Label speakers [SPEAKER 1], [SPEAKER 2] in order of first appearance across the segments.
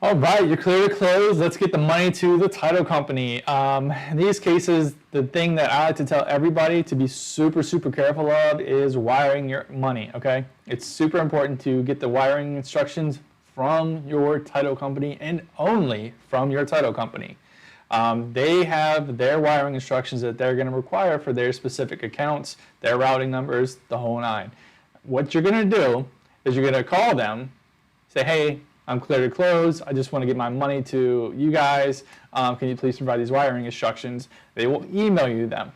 [SPEAKER 1] All right, you're clear to close. Let's get the money to the title company. In these cases, the thing that I like to tell everybody to be super, super careful of is wiring your money, okay? It's super important to get the wiring instructions from your title company and only from your title company. They have their wiring instructions that they're going to require for their specific accounts, their routing numbers, the whole nine. What you're going to do is you're going to call them, say, hey, I'm clear to close. I just want to get my money to you guys. Can you please provide these wiring instructions? They will email you them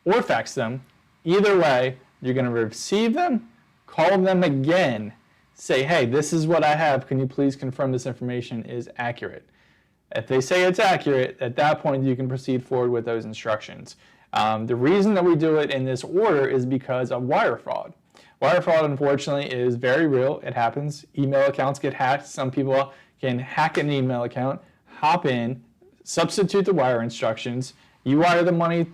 [SPEAKER 1] or fax them. Either way, you're going to receive them, call them again, say, hey, this is what I have. Can you please confirm this information is accurate? If they say it's accurate, at that point you can proceed forward with those instructions. The reason that we do it in this order is because of wire fraud. Wire fraud, unfortunately, is very real. It happens. Email accounts get hacked. Some people can hack an email account, hop in, substitute the wire instructions. You wire the money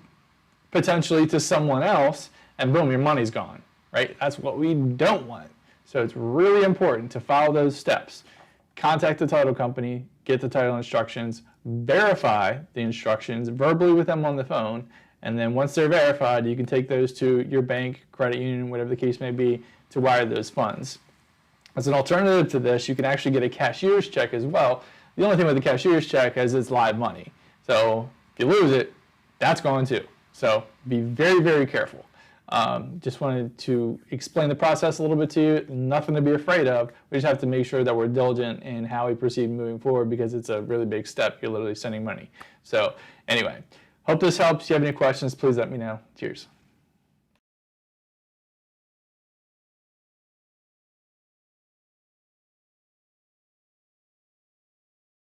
[SPEAKER 1] potentially to someone else, and boom, your money's gone, right? That's what we don't want. So it's really important to follow those steps. Contact the title company, get the title instructions, verify the instructions verbally with them on the phone, and then once they're verified, you can take those to your bank, credit union, whatever the case may be, to wire those funds. As an alternative to this, you can actually get a cashier's check as well. The only thing with the cashier's check is it's live money. So if you lose it, that's gone too. So be very, very careful. Just wanted to explain the process a little bit to you. Nothing to be afraid of. We just have to make sure that we're diligent in how we proceed moving forward because it's a really big step. You're literally sending money. So anyway. Hope this helps. If you have any questions, please let me know. Cheers.